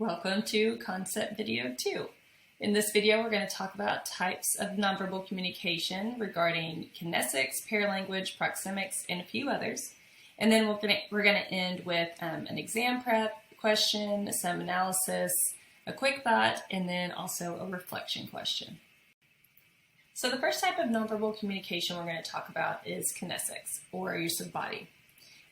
Welcome to Concept Video 2. In this video, we're going to talk about types of nonverbal communication regarding kinesics, paralanguage, proxemics, and a few others. And then we're going to end with an exam prep question, some analysis, a quick thought, and then also a reflection question. So the first type of nonverbal communication we're going to talk about is kinesics, or use of body.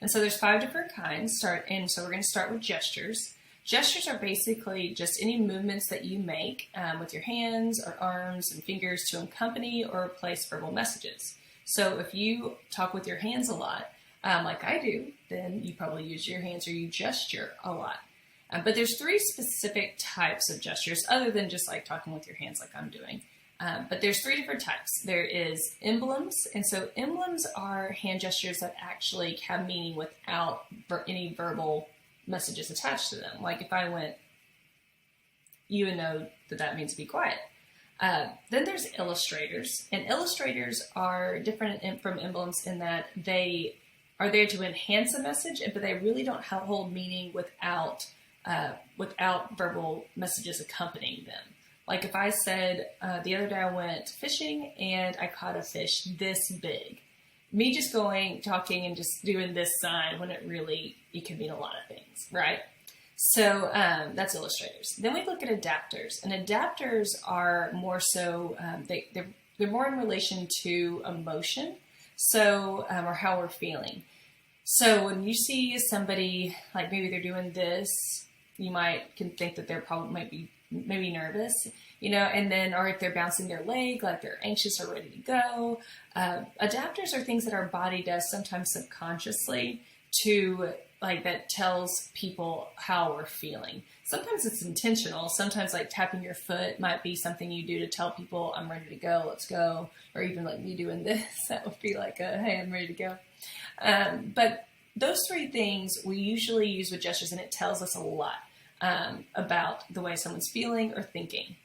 And so there's 5 different kinds. So we're going to start with gestures. Gestures are basically just any movements that you make with your hands or arms and fingers to accompany or replace verbal messages. So if you talk with your hands a lot, like I do, then you probably use your hands or you gesture a lot. But there's 3 specific types of gestures other than just like talking with your hands like I'm doing. But there's 3 different types. There is emblems, and so emblems are hand gestures that actually have meaning without any verbal messages attached to them. Like if I went, you would know that that means be quiet. Then there's illustrators, and illustrators are different from emblems in that they are there to enhance a message, but they really don't hold meaning without verbal messages accompanying them. Like if I said, the other day I went fishing and I caught a fish this big. Me just talking and just doing this sign when it could mean a lot of things, right? So that's illustrators. Then we look at adapters, and adapters are more so, they're more in relation to emotion, so, or how we're feeling. So when you see somebody, like maybe they're doing this, you can think that they're maybe nervous, and then, or if they're bouncing their leg, like they're anxious or ready to go. Adapters are things that our body does sometimes subconsciously that tells people how we're feeling. Sometimes it's intentional. Sometimes like tapping your foot might be something you do to tell people I'm ready to go, let's go. Or even like me doing this, that would be like hey, I'm ready to go. But those 3 things we usually use with gestures, and it tells us a lot about the way someone's feeling or thinking.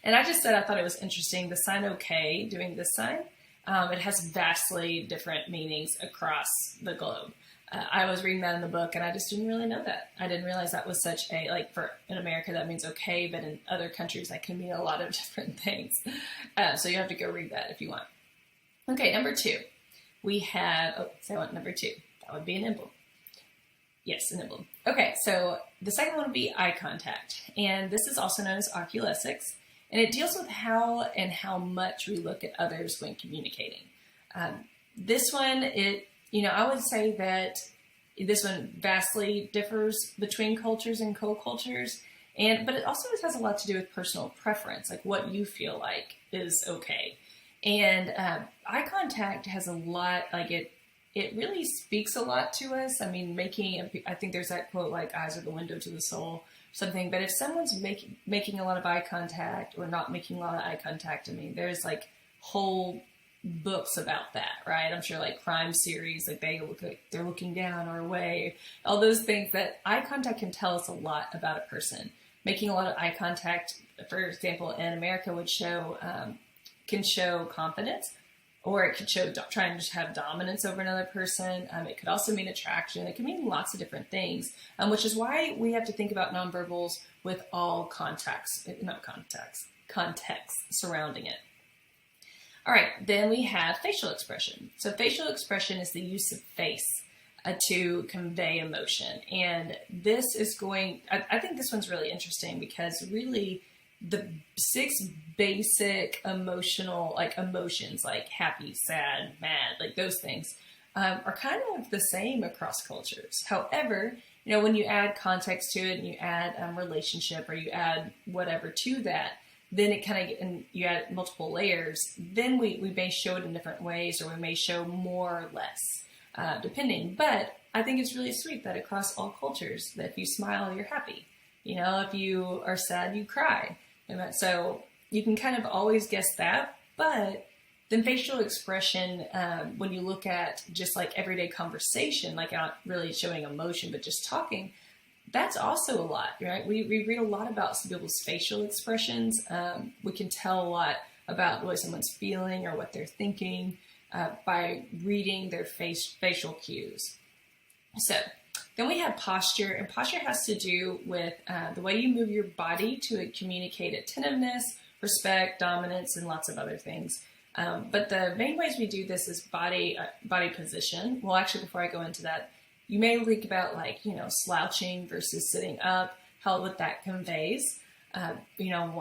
And I just said I thought it was interesting, the sign OK, doing this sign, it has vastly different meanings across the globe. I was reading that in the book, and I just didn't really know that. I didn't realize that was such in America that means okay, but in other countries that can mean a lot of different things. So you have to go read that if you want. Okay, number 2. We have, number 2. That would be an emblem. Yes, an emblem. Okay, so the second one would be eye contact, and this is also known as oculesics, and it deals with how and how much we look at others when communicating. This one, I would say that this one vastly differs between cultures and co-cultures, but it also has a lot to do with personal preference, like what you feel like is okay. And eye contact has a lot, it really speaks a lot to us. I mean, I think there's that quote, like, eyes are the window to the soul, something. But if someone's making a lot of eye contact or not making a lot of eye contact, I mean, there's like whole books about that, right? I'm sure like crime series, like they're looking down or away, all those things. That eye contact can tell us a lot about a person. Making a lot of eye contact, for example, in America can show confidence. Or it could show trying to have dominance over another person. It could also mean attraction. It can mean lots of different things, which is why we have to think about nonverbals with all context surrounding it. All right, then we have facial expression. So facial expression is the use of face to convey emotion. And this is I think this one's really interesting because really the 6 basic emotions, like happy, sad, mad, like those things, are kind of the same across cultures. However, when you add context to it and you add relationship or you add whatever to that, then and you add multiple layers, then we may show it in different ways, or we may show more or less, depending. But I think it's really sweet that across all cultures, that if you smile, you're happy. If you are sad, you cry. So you can kind of always guess that, but then facial expression, when you look at just like everyday conversation, like not really showing emotion, but just talking, that's also a lot, right? We read a lot about some people's facial expressions. We can tell a lot about the way someone's feeling or what they're thinking by reading their facial cues. So Then we have posture, and posture has to do with the way you move your body to communicate attentiveness, respect, dominance, and lots of other things. But the main ways we do this is body position. Well, actually, before I go into that, you may think about like, slouching versus sitting up, what that conveys.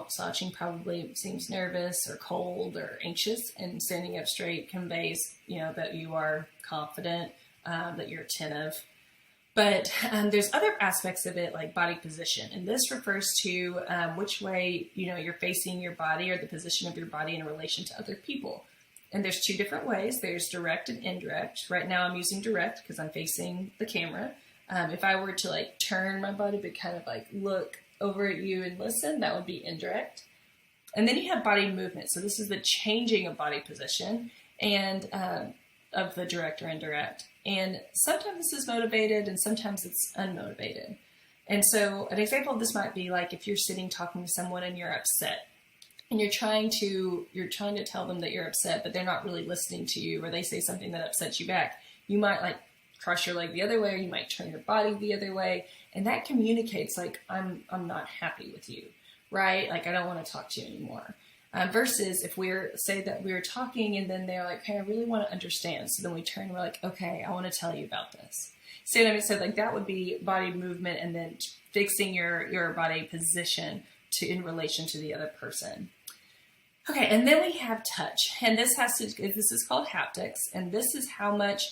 Slouching probably seems nervous or cold or anxious, and standing up straight conveys, that you are confident, that you're attentive. But there's other aspects of it, like body position, and this refers to which way you're facing your body, or the position of your body in relation to other people. And there's two different ways. There's direct and indirect. Right now I'm using direct because I'm facing the camera. If I were to like turn my body but kind of like look over at you and listen, that would be indirect. And then you have body movement. So this is the changing of body position and of the direct or indirect. And sometimes this is motivated and sometimes it's unmotivated. And so an example of this might be like if you're sitting talking to someone and you're upset, and you're trying to tell them that you're upset, but they're not really listening to you, or they say something that upsets you back. You might like cross your leg the other way, or you might turn your body the other way, and that communicates like I'm not happy with you, right? Like I don't want to talk to you anymore. Versus if we're talking and then they're like, hey, I really want to understand. So then we turn and we're like, okay, I want to tell you about this. See what I mean? So like that would be body movement, and then fixing your body position in relation to the other person. Okay, and then we have touch, and this is called haptics, and this is how much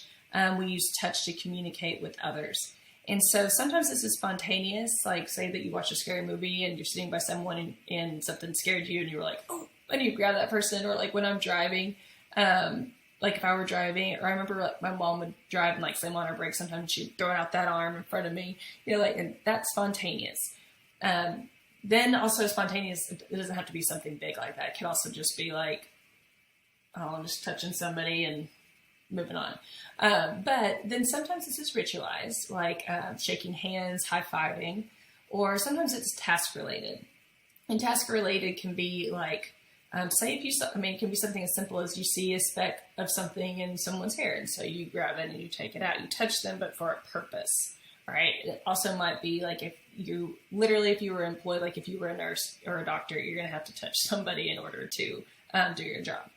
we use touch to communicate with others. And so sometimes this is spontaneous, like say that you watch a scary movie and you're sitting by someone and something scared you and you were like, oh, and you grab that person. Or like when I'm driving, like if I were driving, or I remember like my mom would drive and like slam on her brakes, sometimes she'd throw out that arm in front of me, and that's spontaneous. Then also spontaneous, it doesn't have to be something big like that. It can also just be like, oh, I'm just touching somebody and moving on. But then sometimes this is ritualized, like shaking hands, high-fiving, or sometimes it's task-related. And task-related can be like, it can be something as simple as you see a speck of something in someone's hair, and so you grab it and you take it out. You touch them, but for a purpose. Right. It also might be like if you were employed, like if you were a nurse or a doctor, you're going to have to touch somebody in order to do your job.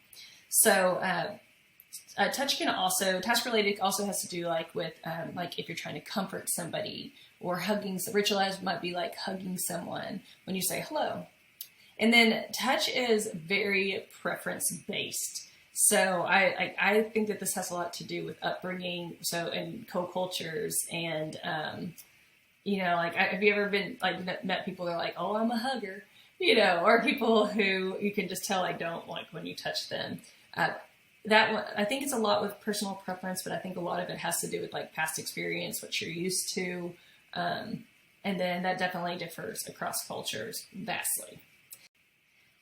So task related also has to do like with like if you're trying to comfort somebody, or hugging. Ritualized might be like hugging someone when you say hello. And then touch is very preference based. So I think that this has a lot to do with upbringing, and co-cultures, and like have you ever been like met people that are like, oh, I'm a hugger, or people who you can just tell I don't like when you touch them. That one, I think it's a lot with personal preference, but I think a lot of it has to do with like past experience, what you're used to, and then that definitely differs across cultures vastly.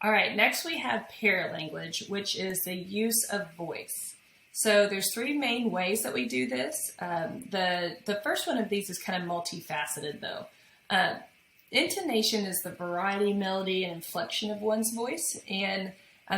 All right, next we have paralanguage, which is the use of voice. So there's three main ways that we do this. The first one of these is kind of multifaceted though. Intonation is the variety, melody, and inflection of one's voice. And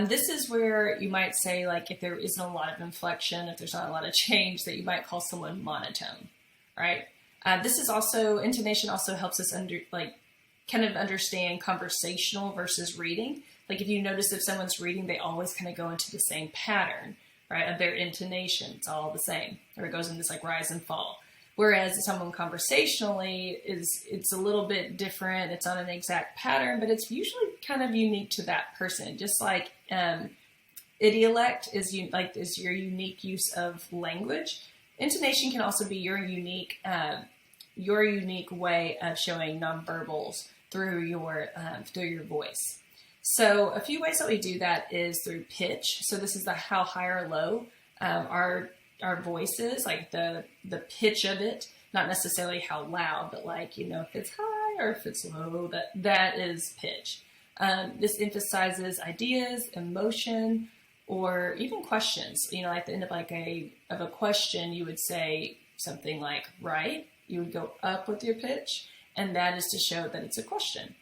this is where you might say, like, if there isn't a lot of inflection, if there's not a lot of change, that you might call someone monotone, right? Intonation also helps us kind of understand conversational versus reading. Like if you notice if someone's reading, they always kind of go into the same pattern, right, of their intonation. It's all the same, or it goes in this like rise and fall. Whereas someone conversationally it's a little bit different. It's on an exact pattern, but it's usually kind of unique to that person. Just like idiolect is your unique use of language. Intonation can also be your unique way of showing nonverbals through your voice. So a few ways that we do that is through pitch. So this is how high or low our voice is, like the pitch of it, not necessarily how loud, but like, if it's high or if it's low, that is pitch. This emphasizes ideas, emotion, or even questions. At the end of a question, you would say something like, right? You would go up with your pitch, and that is to show that it's a question.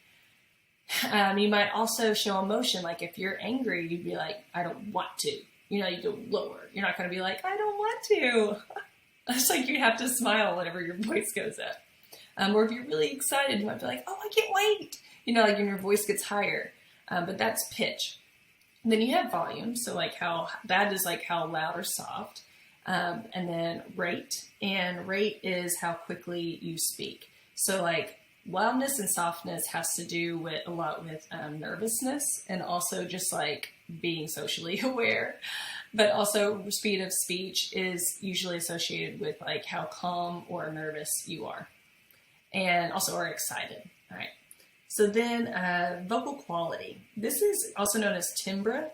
You might also show emotion, like if you're angry, you'd be like, I don't want to. You go lower. You're not going to be like, I don't want to. It's like you have to smile whenever your voice goes up. Or if you're really excited, you might be like, oh, I can't wait. Like when your voice gets higher. But that's pitch. And then you have volume. So like that is like how loud or soft. And then rate. And rate is how quickly you speak. So like loudness and softness has to do with a lot with nervousness and also just like being socially aware. But also speed of speech is usually associated with like how calm or nervous you are. And also are excited. All right. So then vocal quality. This is also known as timbre.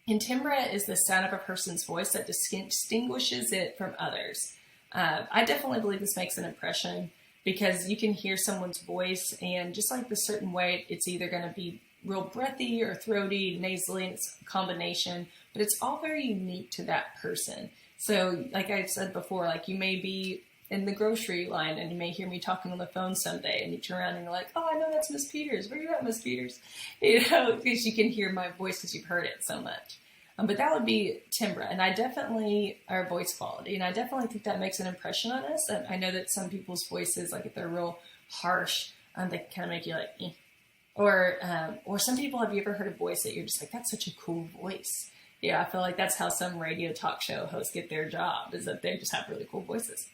And timbre is the sound of a person's voice that distinguishes it from others. I definitely believe this makes an impression because you can hear someone's voice and just like the certain way, it's either going to be real breathy or throaty, nasally, and it's a combination, but it's all very unique to that person. So like I said before, like you may be in the grocery line and you may hear me talking on the phone someday and you turn around and you're like, oh, I know that's Miss Peters. Where you at, Miss Peters? Because you can hear my voice because you've heard it so much. But that would be timbre, and our voice quality, and I definitely think that makes an impression on us. And I know that some people's voices, like if they're real harsh, they can kind of make you like, eh. Or some people, have you ever heard a voice that you're just like, that's such a cool voice? Yeah, I feel like that's how some radio talk show hosts get their job, is that they just have really cool voices.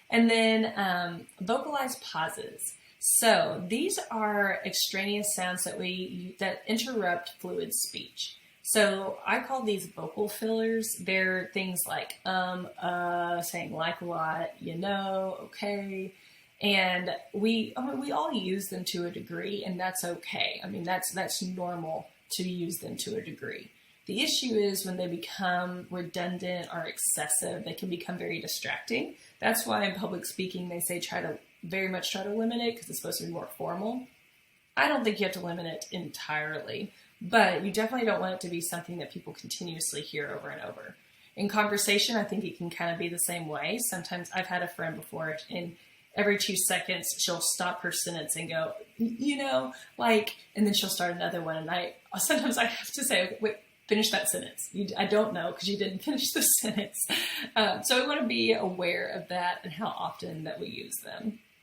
And then vocalized pauses. So these are extraneous sounds that interrupt fluid speech. So I call these vocal fillers. They're things like saying like a lot, okay. And we all use them to a degree, and that's okay. I mean, that's normal to use them to a degree. The issue is when they become redundant or excessive, they can become very distracting. That's why in public speaking, they say very much try to limit it because it's supposed to be more formal. I don't think you have to limit it entirely, but you definitely don't want it to be something that people continuously hear over and over. In conversation, I think it can kind of be the same way. Sometimes I've had a friend before, and every 2 seconds she'll stop her sentence and go, and then she'll start another one. And sometimes I have to say, okay, wait, finish that sentence. I don't know because you didn't finish the sentence. So we want to be aware of that and how often that we use them.